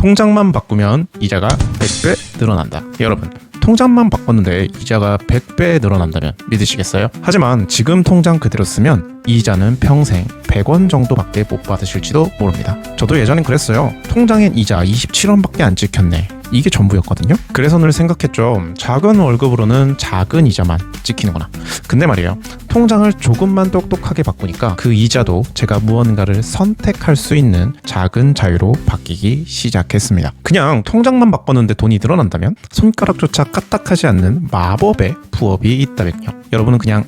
통장만 바꾸면 이자가 100배 늘어난다. 여러분, 통장만 바꿨는데 이자가 100배 늘어난다면 믿으시겠어요? 하지만 지금 통장 그대로 쓰면 이자는 평생 100원 정도밖에 못 받으실지도 모릅니다. 저도 예전엔 그랬어요. 통장엔 이자 27원밖에 안 찍혔네. 이게 전부였거든요. 그래서 늘 생각했죠. 작은 월급으로는 작은 이자만 찍히는구나. 근데 말이에요, 통장을 조금만 똑똑하게 바꾸니까 그 이자도 제가 무언가를 선택할 수 있는 작은 자유로 바뀌기 시작했습니다. 그냥 통장만 바꿨는데 돈이 늘어난다면, 손가락조차 까딱하지 않는 마법의 부업이 있다면요, 여러분은 그냥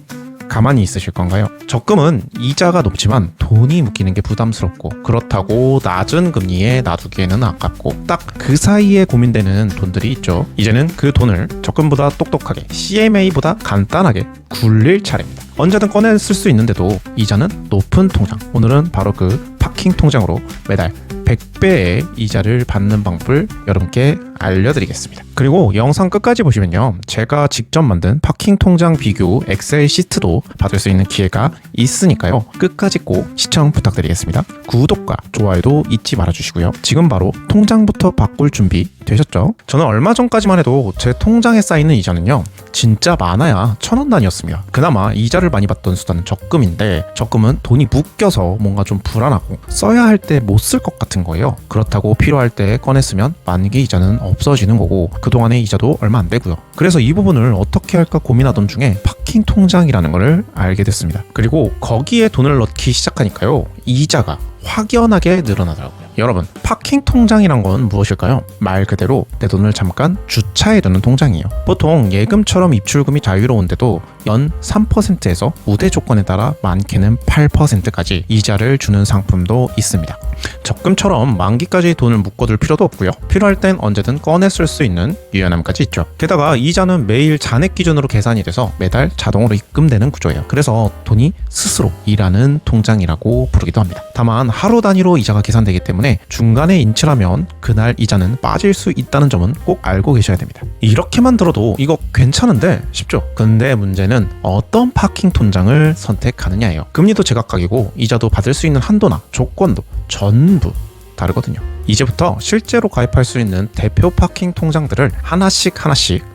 가만히 있으실 건가요? 적금은 이자가 높지만 돈이 묶이는 게 부담스럽고, 그렇다고 낮은 금리에 놔두기에는 아깝고, 딱 그 사이에 고민되는 돈들이 있죠. 이제는 그 돈을 적금보다 똑똑하게, CMA보다 간단하게 굴릴 차례입니다. 언제든 꺼내 쓸 수 있는데도 이자는 높은 통장, 오늘은 바로 그 파킹 통장으로 매달 100배의 이자를 받는 방법을 여러분께 알려드리겠습니다. 그리고 영상 끝까지 보시면요, 제가 직접 만든 파킹 통장 비교 엑셀 시트도 받을 수 있는 기회가 있으니까요, 끝까지 꼭 시청 부탁드리겠습니다. 구독과 좋아요도 잊지 말아주시고요. 지금 바로 통장부터 바꿀 준비 되셨죠? 저는 얼마 전까지만 해도 제 통장에 쌓이는 이자는요, 진짜 많아야 1000원 단위였습니다. 그나마 이자를 많이 받던 수단은 적금인데, 적금은 돈이 묶여서 뭔가 좀 불안하고 써야 할 때 못 쓸 것 같은 거예요. 그렇다고 필요할 때 꺼냈으면 만기 이자는 없어지는 거고, 그동안의 이자도 얼마 안 되고요. 그래서 이 부분을 어떻게 할까 고민하던 중에 파킹 통장이라는 걸 알게 됐습니다. 그리고 거기에 돈을 넣기 시작하니까요, 이자가 확연하게 늘어나더라고요. 여러분, 파킹 통장이란 건 무엇일까요? 말 그대로 내 돈을 잠깐 주차해 두는 통장이에요. 보통 예금처럼 입출금이 자유로운데도 연 3%에서 우대 조건에 따라 많게는 8%까지 이자를 주는 상품도 있습니다. 적금처럼 만기까지 돈을 묶어둘 필요도 없고요. 필요할 땐 언제든 꺼내 쓸 수 있는 유연함까지 있죠. 게다가 이자는 매일 잔액 기준으로 계산이 돼서 매달 자동으로 입금되는 구조예요. 그래서 돈이 스스로 일하는 통장이라고 부르기도 합니다. 다만 하루 단위로 이자가 계산되기 때문에 중간에 인출하면 그날 이자는 빠질 수 있다는 점은 꼭 알고 계셔야 됩니다. 이렇게만 들어도 이거 괜찮은데 싶죠? 근데 문제는 어떤 파킹 통장을 선택하느냐예요. 금리도 제각각이고 이자도 받을 수 있는 한도나 조건도 전부 다르거든요. 이제부터 실제로 가입할 수 있는 대표 파킹 통장들을 하나씩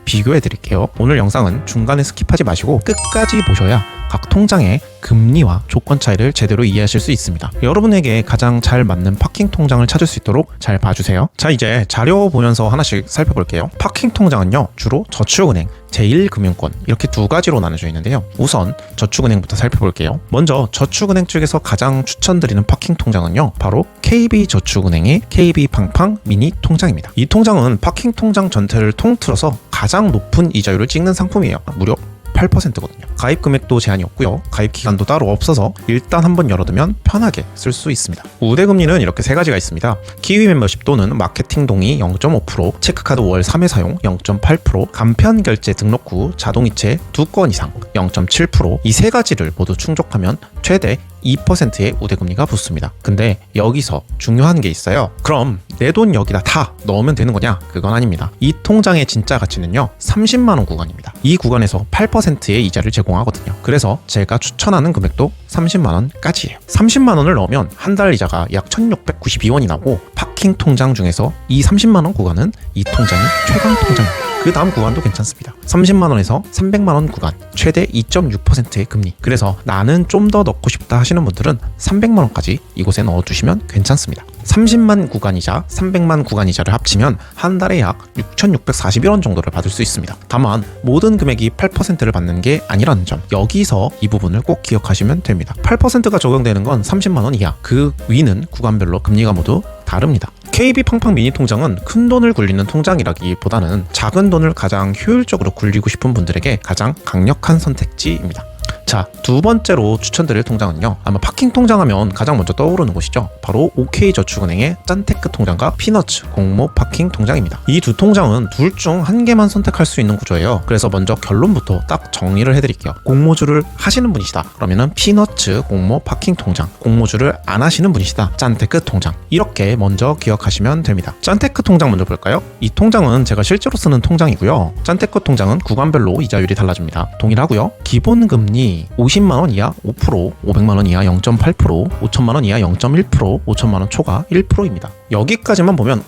비교해 드릴게요. 오늘 영상은 중간에 스킵하지 마시고 끝까지 보셔야 각 통장의 금리와 조건 차이를 제대로 이해하실 수 있습니다. 여러분에게 가장 잘 맞는 파킹 통장을 찾을 수 있도록 잘 봐주세요. 자, 이제 자료 보면서 하나씩 살펴볼게요. 파킹 통장은요, 주로 저축은행, 제1금융권 이렇게 두 가지로 나눠져 있는데요. 우선 저축은행부터 살펴볼게요. 먼저 저축은행 측에서 가장 추천드리는 파킹 통장은요, 바로 KB저축은행의 KB팡팡 미니 통장입니다. 이 통장은 파킹 통장 전체를 통틀어서 가장 높은 이자율을 찍는 상품이에요. 무려 8%거든요. 가입 금액도 제한이 없고요. 가입 기간도 따로 없어서 일단 한번 열어두면 편하게 쓸 수 있습니다. 우대 금리는 이렇게 세 가지가 있습니다. 키위 멤버십 또는 마케팅 동의 0.5%, 체크카드 월 3회 사용 0.8%, 간편 결제 등록 후 자동이체 2건 이상 0.7%, 이 세 가지를 모두 충족하면 최대 2%의 우대금리가 붙습니다. 근데 여기서 중요한 게 있어요. 그럼 내 돈 여기다 다 넣으면 되는 거냐? 그건 아닙니다. 이 통장의 진짜 가치는요, 30만원 구간입니다. 이 구간에서 8%의 이자를 제공하거든요. 그래서 제가 추천하는 금액도 30만원까지예요. 30만원을 넣으면 한 달 이자가 약 1692원이 나고, 파킹 통장 중에서 이 30만원 구간은 이 통장이 최강 통장입니다. 그 다음 구간도 괜찮습니다. 30만원에서 300만원 구간, 최대 2.6%의 금리. 그래서 나는 좀 더 넣고 싶다 하시는 분들은 300만원까지 이곳에 넣어주시면 괜찮습니다. 30만 구간이자 300만 구간이자를 합치면 한 달에 약 6,641원 정도를 받을 수 있습니다. 다만 모든 금액이 8%를 받는 게 아니라는 점, 여기서 이 부분을 꼭 기억하시면 됩니다. 8%가 적용되는 건 30만원 이하, 그 위는 구간별로 금리가 모두 다릅니다. KB팡팡 미니 통장은 큰 돈을 굴리는 통장이라기보다는 작은 돈을 가장 효율적으로 굴리고 싶은 분들에게 가장 강력한 선택지입니다. 자, 두 번째로 추천드릴 통장은요, 아마 파킹 통장 하면 가장 먼저 떠오르는 곳이죠. 바로 OK저축은행의 짠테크 통장과 피너츠 공모 파킹 통장입니다. 이 두 통장은 둘 중 한 개만 선택할 수 있는 구조예요. 그래서 먼저 결론부터 딱 정리를 해드릴게요. 공모주를 하시는 분이시다 그러면은 피너츠 공모 파킹 통장, 공모주를 안 하시는 분이시다 짠테크 통장, 이렇게 먼저 기억하시면 됩니다. 짠테크 통장 먼저 볼까요? 이 통장은 제가 실제로 쓰는 통장이고요. 짠테크 통장은 구간별로 이자율이 달라집니다. 동일하고요. 기본금리 기본금리 50만원 이하 5%, 500만원 이하 0.8%, 5천만원 이하 0.1%, 5천만원 초과 1%입니다. 여기까지만 보면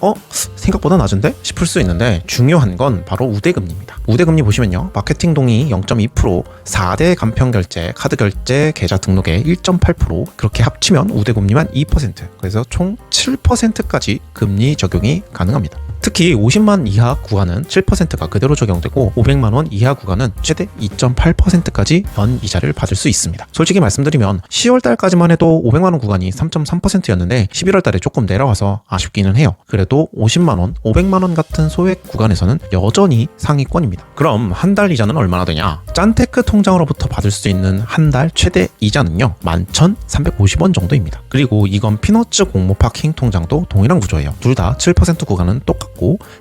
생각보다 낮은데? 싶을 수 있는데 중요한 건 바로 우대금리입니다. 우대금리 보시면요. 마케팅 동의 0.2%, 4대 간편결제, 카드결제, 계좌 등록에 1.8%, 그렇게 합치면 우대금리만 2%, 그래서 총 7%까지 금리 적용이 가능합니다. 특히 50만 이하 구간은 7%가 그대로 적용되고 500만원 이하 구간은 최대 2.8%까지 연이자를 받을 수 있습니다. 솔직히 말씀드리면 10월달까지만 해도 500만원 구간이 3.3%였는데 11월달에 조금 내려와서 아쉽기는 해요. 그래도 50만원, 500만원 같은 소액 구간에서는 여전히 상위권입니다. 그럼 한 달 이자는 얼마나 되냐? 짠테크 통장으로부터 받을 수 있는 한 달 최대 이자는요 11,350원 정도입니다. 그리고 이건 피너츠 공모 파킹 통장도 동일한 구조예요. 둘 다 7% 구간은 똑같고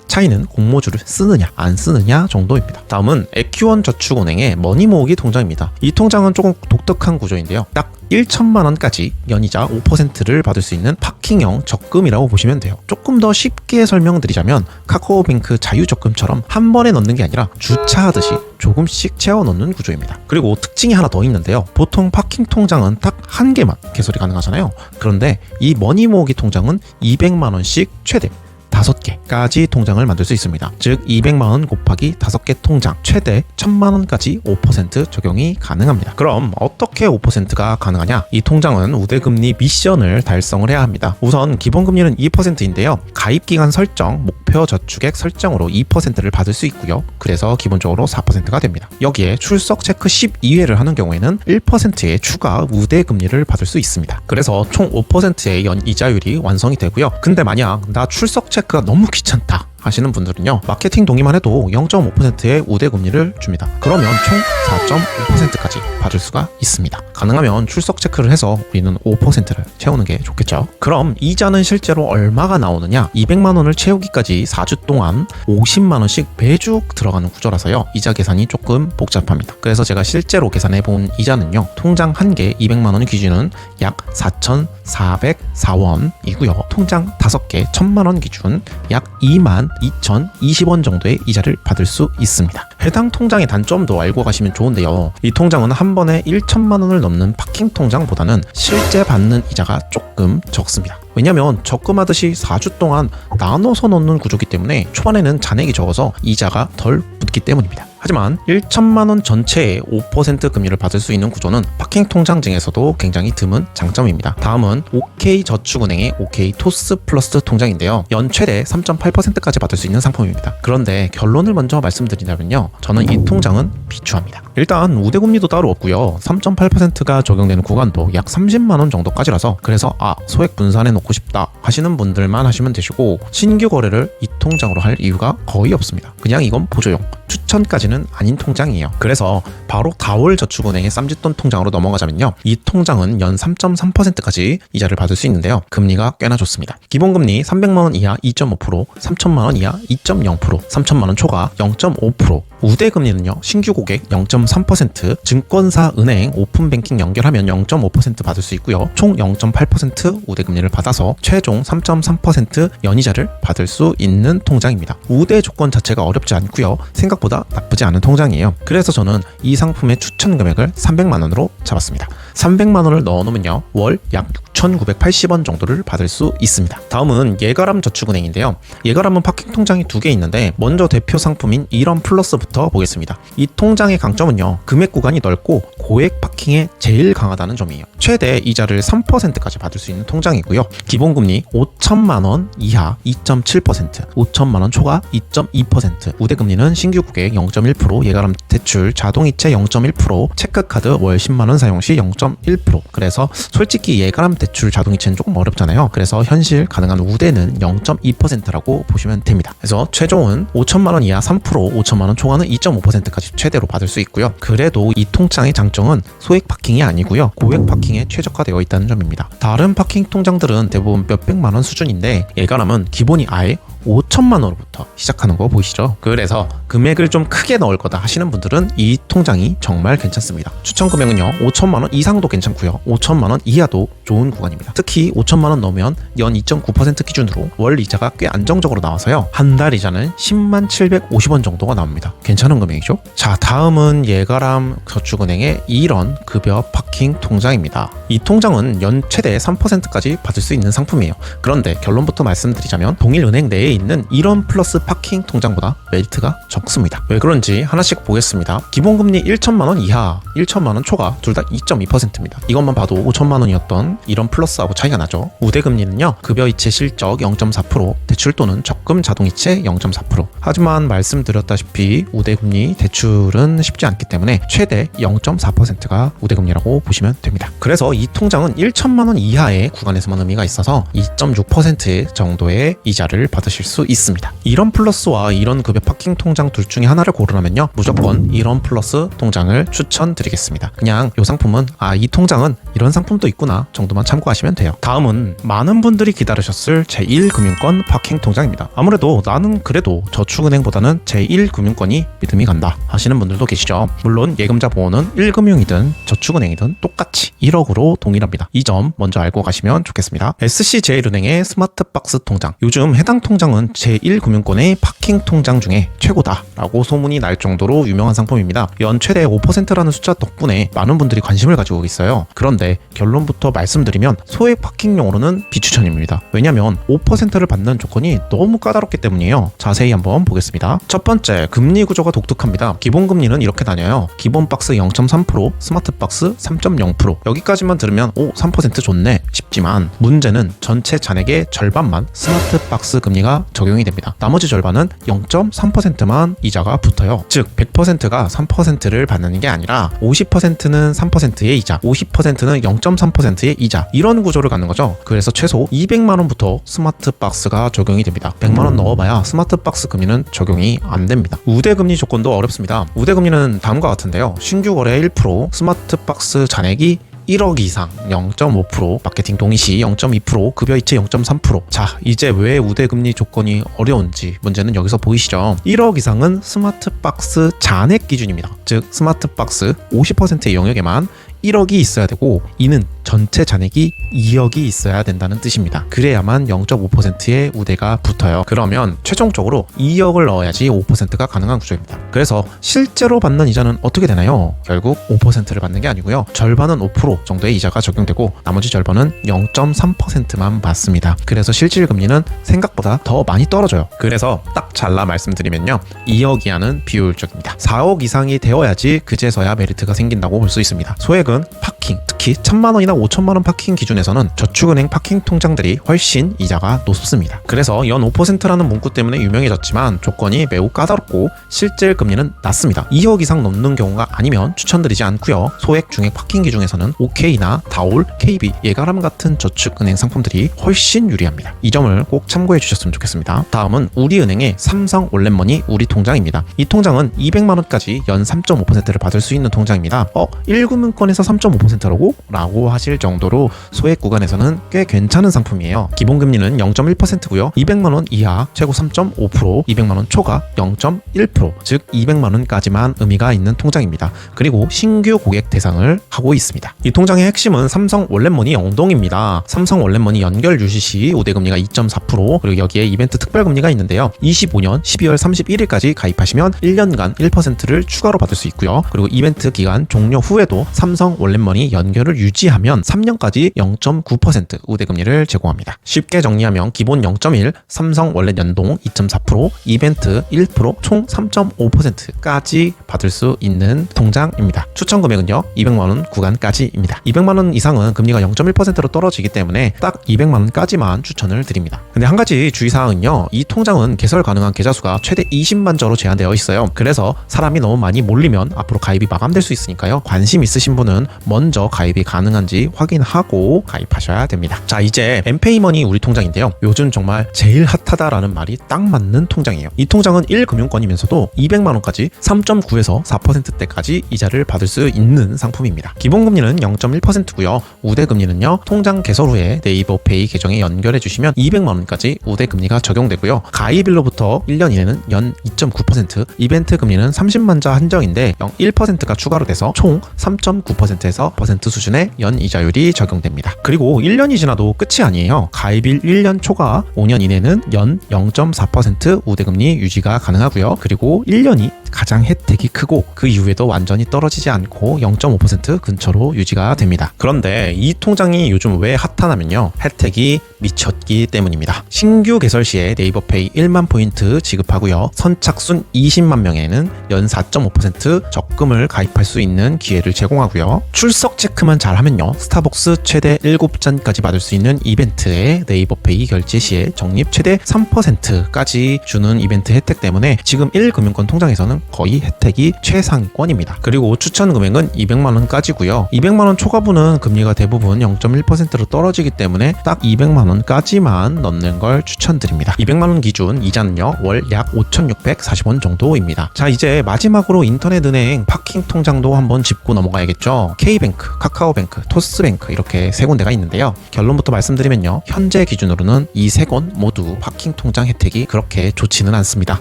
차이는 공모주를 쓰느냐 안 쓰느냐 정도입니다. 다음은 에큐원 저축은행의 머니 모으기 통장입니다. 이 통장은 조금 독특한 구조인데요. 딱 1천만원까지 연이자 5%를 받을 수 있는 파킹형 적금이라고 보시면 돼요. 조금 더 쉽게 설명드리자면 카카오뱅크 자유적금처럼 한 번에 넣는 게 아니라 주차하듯이 조금씩 채워 넣는 구조입니다. 그리고 특징이 하나 더 있는데요. 보통 파킹 통장은 딱 한 개만 개설이 가능하잖아요. 그런데 이 머니 모으기 통장은 200만원씩 최대 5개까지 통장을 만들 수 있습니다. 즉 200만원 곱하기 5개 통장 최대 1000만원까지 5% 적용이 가능합니다. 그럼 어떻게 5%가 가능하냐? 이 통장은 우대금리 미션을 달성을 해야 합니다. 우선 기본금리는 2%인데요. 가입기간 설정, 목표 저축액 설정으로 2%를 받을 수 있고요. 그래서 기본적으로 4%가 됩니다. 여기에 출석 체크 12회를 하는 경우에는 1%의 추가 우대금리를 받을 수 있습니다. 그래서 총 5%의 연이자율이 완성이 되고요. 근데 만약 나 출석 체크가 너무 귀찮다 하시는 분들은요 마케팅 동의만 해도 0.5%의 우대금리를 줍니다. 그러면 총 4.5%까지 받을 수가 있습니다. 가능하면 출석 체크를 해서 우리는 5%를 채우는 게 좋겠죠. 그럼 이자는 실제로 얼마가 나오느냐? 200만원을 채우기까지 4주 동안 50만원씩 매주 들어가는 구조라서요 이자 계산이 조금 복잡합니다. 그래서 제가 실제로 계산해 본 이자는요 통장 한 개 200만원 기준은 약 4,404원이고요 통장 5개 1000만원 기준 약 22,020원 정도의 이자를 받을 수 있습니다. 해당 통장의 단점도 알고 가시면 좋은데요. 이 통장은 한 번에 1천만원을 넘는 파킹 통장보다는 실제 받는 이자가 조금 적습니다. 왜냐면 적금하듯이 4주 동안 나눠서 넣는 구조이기 때문에 초반에는 잔액이 적어서 이자가 덜 붙기 때문입니다. 하지만 1천만원 전체의 5% 금리를 받을 수 있는 구조는 파킹 통장 중에서도 굉장히 드문 장점입니다. 다음은 OK저축은행의 OK토스 플러스 통장인데요. 연 최대 3.8%까지 받을 수 있는 상품입니다. 그런데 결론을 먼저 말씀드리자면요. 저는 이 통장은 비추합니다. 일단 우대금리도 따로 없고요. 3.8%가 적용되는 구간도 약 30만원 정도까지라서 그래서 소액 분산해 놓고 싶다 하시는 분들만 하시면 되시고 신규 거래를 이 통장으로 할 이유가 거의 없습니다. 그냥 이건 보조용, 추천까지는 아닌 통장이에요. 그래서 바로 다올저축은행의 쌈짓돈 통장으로 넘어가자면요. 이 통장은 연 3.3%까지 이자를 받을 수 있는데요. 금리가 꽤나 좋습니다. 기본금리 300만원 이하 2.5%, 3천만원 이하 2.0%, 3천만원 초과 0.5%, 우대금리는요. 신규 고객 0.3%, 증권사 은행 오픈뱅킹 연결하면 0.5% 받을 수 있고요. 총 0.8% 우대금리를 받아서 최종 3.3% 연이자를 받을 수 있는 통장입니다. 우대 조건 자체가 어렵지 않고요. 생각보다 나쁘지 않은 통장이에요. 그래서 저는 이 상품의 추천 금액을 300만원으로 잡았습니다. 300만원을 넣어놓으면요. 월 약 6,980원 정도를 받을 수 있습니다. 다음은 예가람 저축은행인데요. 예가람은 파킹 통장이 2개 있는데 먼저 대표 상품인 이런 플러스부터 보겠습니다. 이 통장의 강점은요. 금액 구간이 넓고 고액 파킹에 제일 강하다는 점이에요. 최대 이자를 3%까지 받을 수 있는 통장이고요. 기본금리 5천만원 이하 2.7%, 5천만원 초과 2.2%, 우대금리는 신규 고객 0.1%, 예가람 대출 자동이체 0.1%, 체크카드 월 10만원 사용 시 0.1%. 그래서 솔직히 예가람 대출 자동이체는 조금 어렵잖아요. 그래서 현실 가능한 우대는 0.2%라고 보시면 됩니다. 그래서 최종은 5천만원 이하 3%, 5천만원 초과는 2.5%까지 최대로 받을 수 있고요. 그래도 이 통장의 장점은 소액 파킹이 아니고요. 고액 파킹에 최적화되어 있다는 점입니다. 다른 파킹 통장들은 대부분 몇백만원 수준인데 예가람은 기본이 아예 5천만 원으로부터 시작하는 거 보이시죠? 그래서 금액을 좀 크게 넣을 거다 하시는 분들은 이 통장이 정말 괜찮습니다. 추천 금액은요 5천만 원 이상도 괜찮고요 5천만 원 이하도 좋은 구간입니다. 특히 5천만 원 넣으면 연 2.9% 기준으로 월 이자가 꽤 안정적으로 나와서요 한 달 이자는 10만 750원 정도가 나옵니다. 괜찮은 금액이죠? 자, 다음은 예가람 저축은행의 이런 급여 파킹 통장입니다. 이 통장은 연 최대 3%까지 받을 수 있는 상품이에요. 그런데 결론부터 말씀드리자면 동일 은행 내에 있는 이런 플러스 파킹 통장보다 메리트가 적습니다. 왜 그런지 하나씩 보겠습니다. 기본금리 1천만 원 이하, 1천만 원 초과 둘 다 2.2%입니다. 이것만 봐도 5천만 원이었던 이런 플러스하고 차이가 나죠. 우대금리는요 급여이체 실적 0.4%, 대출 또는 적금 자동이체 0.4%. 하지만 말씀드렸다시피 우대금리 대출은 쉽지 않기 때문에 최대 0.4%가 우대금리라고 보시면 됩니다. 그래서 이 통장은 1천만 원 이하의 구간에서만 의미가 있어서 2.6% 정도의 이자를 받으실 수 있습니다. 이런 플러스와 이런 급여 파킹 통장 둘 중에 하나를 고르라면요 무조건 이런 플러스 통장을 추천드리겠습니다. 그냥 이 상품은 이 통장은 이런 상품도 있구나 정도만 참고하시면 돼요. 다음은 많은 분들이 기다리셨을 제1금융권 파킹 통장입니다. 아무래도 나는 그래도 저축은행보다는 제1금융권이 믿음이 간다 하시는 분들도 계시죠. 물론 예금자 보호는 1금융이든 저축은행이든 똑같이 1억으로 동일합니다. 이 점 먼저 알고 가시면 좋겠습니다. SC제일은행의 스마트박스 통장, 요즘 해당 통장은 제1금융권의 파킹 통장 중에 최고다라고 소문이 날 정도로 유명한 상품입니다. 연 최대 5%라는 숫자 덕분에 많은 분들이 관심을 가지고 있어요. 그런데 결론부터 말씀드리면 소액 파킹용으로는 비추천입니다. 왜냐면 5%를 받는 조건이 너무 까다롭기 때문이에요. 자세히 한번 보겠습니다. 첫 번째, 금리 구조가 독특합니다. 기본 금리는 이렇게 다녀요. 기본 박스 0.3%, 스마트 박스 3.0%. 여기까지만 들으면 3% 좋네 싶지만 문제는 전체 잔액의 절반만 스마트 박스 금리가 적용이 됩니다. 나머지 절반은 0.3%만 이자가 붙어요. 즉 100%가 3%를 받는 게 아니라 50%는 3%의 이자, 50%는 0.3%의 이자, 이런 구조를 갖는 거죠. 그래서 최소 200만 원부터 스마트 박스가 적용이 됩니다. 100만 원 넣어봐야 스마트 박스 금리는 적용이 안 됩니다. 우대금리 조건도 어렵습니다. 우대금리는 다음과 같은데요. 신규 거래 1%, 스마트 박스 잔액이 1억 이상 0.5%, 마케팅 동의 시 0.2%, 급여이체 0.3%. 자, 이제 왜 우대금리 조건이 어려운지 문제는 여기서 보이시죠? 1억 이상은 스마트박스 잔액 기준입니다. 즉 스마트박스 50%의 영역에만 1억이 있어야 되고 이는 전체 잔액이 2억이 있어야 된다는 뜻입니다. 그래야만 0.5%의 우대가 붙어요. 그러면 최종적으로 2억을 넣어야지 5%가 가능한 구조입니다. 그래서 실제로 받는 이자는 어떻게 되나요? 결국 5%를 받는 게 아니고요. 절반은 5% 정도의 이자가 적용되고 나머지 절반은 0.3%만 받습니다. 그래서 실질 금리는 생각보다 더 많이 떨어져요. 그래서 딱 잘라 말씀드리면요. 2억 이하는 비효율적입니다. 4억 이상이 되어야지 그제서야 메리트가 생긴다고 볼 수 있습니다. 소액은 파킹, 특히 1,000만 원이나 5천만 원 파킹 기준에서는 저축은행 파킹 통장들이 훨씬 이자가 높습니다. 그래서 연 5%라는 문구 때문에 유명해졌지만 조건이 매우 까다롭고 실질 금리는 낮습니다. 2억 이상 넘는 경우가 아니면 추천드리지 않고요. 소액 중액 파킹 기준에서는 OK나 다올, KB, 예가람 같은 저축은행 상품들이 훨씬 유리합니다. 이 점을 꼭 참고해 주셨으면 좋겠습니다. 다음은 우리은행의 삼성 원렛머니 우리 통장입니다. 이 통장은 200만 원까지 연 3.5%를 받을 수 있는 통장입니다. 1금융권에서 3.5%라고? 라고 하실 정도로 소액 구간에서는 꽤 괜찮은 상품이에요. 기본 금리는 0.1%고요. 200만 원 이하 최고 3.5%, 200만 원 초과 0.1%, 즉 200만 원까지만 의미가 있는 통장입니다. 그리고 신규 고객 대상을 하고 있습니다. 이 통장의 핵심은 삼성 원렛머니 영동입니다. 삼성 원렛머니 연결 유시 시 우대금리가 2.4%, 그리고 여기에 이벤트 특별금리가 있는데요. 25년 12월 31일까지 가입하시면 1년간 1%를 추가로 받을 수 있고요. 그리고 이벤트 기간 종료 후에도 삼성 원렛머니 연결을 유지하면 3년까지 0.9% 우대금리를 제공합니다. 쉽게 정리하면 기본 0.1, 삼성 원렛 연동 2.4%, 이벤트 1%, 총 3.5%까지 받을 수 있는 통장입니다. 추천 금액은요 200만원 구간까지입니다. 200만원 이상은 금리가 0.1%로 떨어지기 때문에 딱 200만원까지만 추천을 드립니다. 근데 한 가지 주의사항은요, 이 통장은 개설 가능한 계좌수가 최대 20만 저로 제한되어 있어요. 그래서 사람이 너무 많이 몰리면 앞으로 가입이 마감될 수 있으니까요, 관심 있으신 분은 하시려면 먼저 가입이 가능한지 확인하고 가입하셔야 됩니다. 자, 이제 엠페이머니 우리 통장인데요. 요즘 정말 제일 핫하다라는 말이 딱 맞는 통장이에요. 이 통장은 1금융권이면서도 200만원까지 3.9에서 4%대까지 이자를 받을 수 있는 상품입니다. 기본금리는 0.1%고요. 우대금리는요, 통장 개설 후에 네이버페이 계정에 연결해 주시면 200만원까지 우대금리가 적용되고요. 가입일로부터 1년 이내는 연 2.9%, 이벤트 금리는 30만자 한정인데 1%가 추가로 돼서 총 3.9%에서 퍼센트 수준의 연 이자율이 적용됩니다. 그리고 1년이 지나도 끝이 아니에요. 가입일 1년 초과 5년 이내는 연 0.4% 우대금리 유지가 가능하고요. 그리고 1년이 가장 혜택이 크고 그 이후에도 완전히 떨어지지 않고 0.5% 근처로 유지가 됩니다. 그런데 이 통장이 요즘 왜 핫하냐면요, 혜택이 미쳤기 때문입니다. 신규 개설 시에 네이버페이 1만 포인트 지급하고요. 선착순 20만 명에는 연 4.5% 적금을 가입할 수 있는 기회를 제공하고요. 출석 체크만 잘하면요, 스타벅스 최대 7잔까지 받을 수 있는 이벤트에 네이버페이 결제 시에 적립 최대 3%까지 주는 이벤트 혜택 때문에 지금 1금융권 통장에서는 거의 혜택이 최상위권입니다. 그리고 추천 금액은 200만원까지고요. 200만원 초과분은 금리가 대부분 0.1%로 떨어지기 때문에 딱 200만원까지만 넣는 걸 추천드립니다. 200만원 기준 이자는요, 월 약 5,640원 정도입니다. 자, 이제 마지막으로 인터넷은행 파킹 통장도 한번 짚고 넘어가야겠죠. K뱅크, 카카오뱅크, 토스뱅크 이렇게 세 군데가 있는데요. 결론부터 말씀드리면요, 현재 기준으로는 이 세 곳 모두 파킹 통장 혜택이 그렇게 좋지는 않습니다.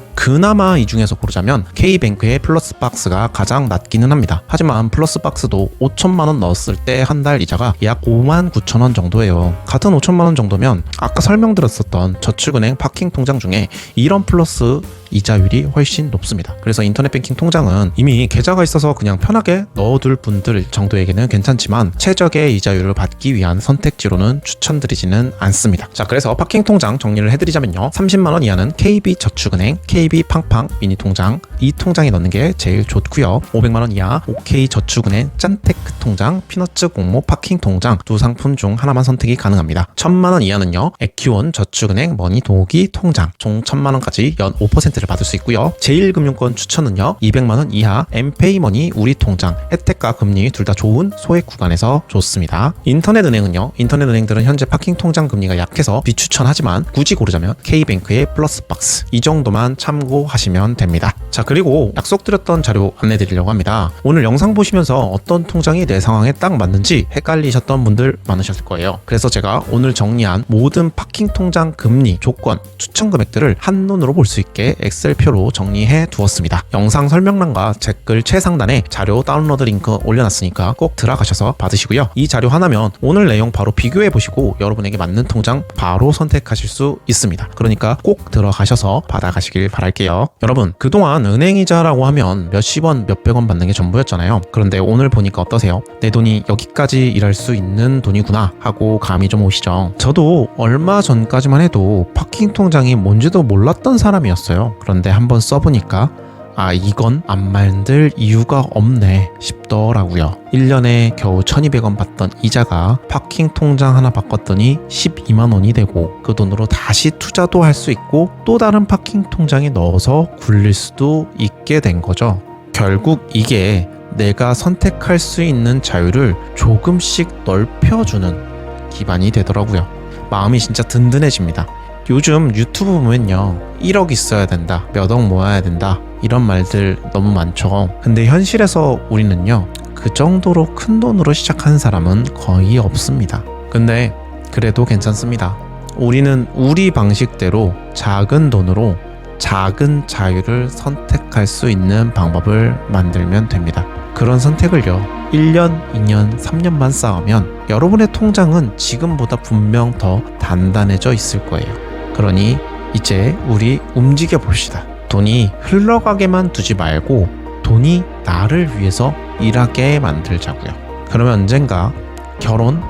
그나마 이 중에서 고르자면 K뱅크의 플러스 박스가 가장 낮기는 합니다. 하지만 플러스 박스도 5천만원 넣었을 때 한 달 이자가 약 59,000원 정도예요. 같은 5천만원 정도면 아까 설명드렸었던 저축은행 파킹 통장 중에 이런 플러스 이자율이 훨씬 높습니다. 그래서 인터넷 뱅킹 통장은 이미 계좌가 있어서 그냥 편하게 넣어둘 분들 정도에게는 괜찮지만 최적의 이자율을 받기 위한 선택지로는 추천드리지는 않습니다. 자, 그래서 파킹 통장 정리를 해드리자면요, 30만원 이하는 KB저축은행, KB팡팡 미니 통장, 이 통장에 넣는 게 제일 좋고요. 500만원 이하 OK저축은행 짠테크 통장, 피너츠 공모 파킹 통장 두 상품 중 하나만 선택이 가능합니다. 1000만원 이하는요, 에큐원 저축은행 머니 도기 통장 총 1000만원까지 연 5%를 받을 수 있고요. 제1금융권 추천은요, 200만원 이하 엠페이머니 우리 통장 혜택과 금리 둘 다 좋은 소액 구간에서 좋습니다. 인터넷은행은요, 인터넷은행들은 현재 파킹 통장 금리가 약해서 비추천하지만 굳이 고르자면 K뱅크의 플러스 박스 이 정도만 참고하시면 됩니다. 자, 그리고 약속드렸던 자료 안내드리려고 합니다. 오늘 영상 보시면서 어떤 통장이 내 상황에 딱 맞는지 헷갈리셨던 분들 많으셨을 거예요. 그래서 제가 오늘 정리한 모든 파킹 통장 금리, 조건, 추천 금액들을 한눈으로 볼 수 있게 엑셀표로 정리해 두었습니다. 영상 설명란과 댓글 최상단에 자료 다운로드 링크 올려놨으니까 꼭 들어가셔서 받으시고요. 이 자료 하나면 오늘 내용 바로 비교해 보시고 여러분에게 맞는 통장 바로 선택하실 수 있습니다. 그러니까 꼭 들어가셔서 받아가시길 바랄게요. 여러분, 그동안 은행이자라고 하면 몇십 원, 몇백 원 받는 게 전부였잖아요. 그런데 오늘 보니까 어떠세요? 내 돈이 여기까지 일할 수 있는 돈이구나 하고 감이 좀 오시죠? 저도 얼마 전까지만 해도 파킹 통장이 뭔지도 몰랐던 사람이었어요. 그런데 한번 써보니까 아, 이건 안 만들 이유가 없네 싶더라고요. 1년에 겨우 1200원 받던 이자가 파킹 통장 하나 바꿨더니 12만원이 되고 그 돈으로 다시 투자도 할 수 있고 또 다른 파킹 통장에 넣어서 굴릴 수도 있게 된 거죠. 결국 이게 내가 선택할 수 있는 자유를 조금씩 넓혀주는 기반이 되더라고요. 마음이 진짜 든든해집니다. 요즘 유튜브 보면요, 1억 있어야 된다, 몇 억 모아야 된다 이런 말들 너무 많죠. 근데 현실에서 우리는요, 그 정도로 큰 돈으로 시작하는 사람은 거의 없습니다. 근데 그래도 괜찮습니다. 우리는 우리 방식대로 작은 돈으로 작은 자유를 선택할 수 있는 방법을 만들면 됩니다. 그런 선택을요, 1년, 2년, 3년만 쌓으면 여러분의 통장은 지금보다 분명 더 단단해져 있을 거예요. 그러니 이제 우리 움직여 봅시다. 돈이 흘러가게만 두지 말고 돈이 나를 위해서 일하게 만들자고요. 그러면 언젠가 결혼,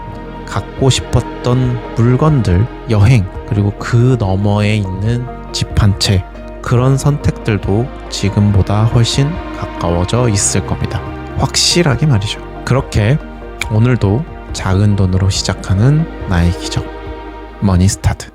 갖고 싶었던 물건들, 여행, 그리고 그 너머에 있는 집 한 채, 그런 선택들도 지금보다 훨씬 가까워져 있을 겁니다. 확실하게 말이죠. 그렇게 오늘도 작은 돈으로 시작하는 나의 기적, 머니 스타트.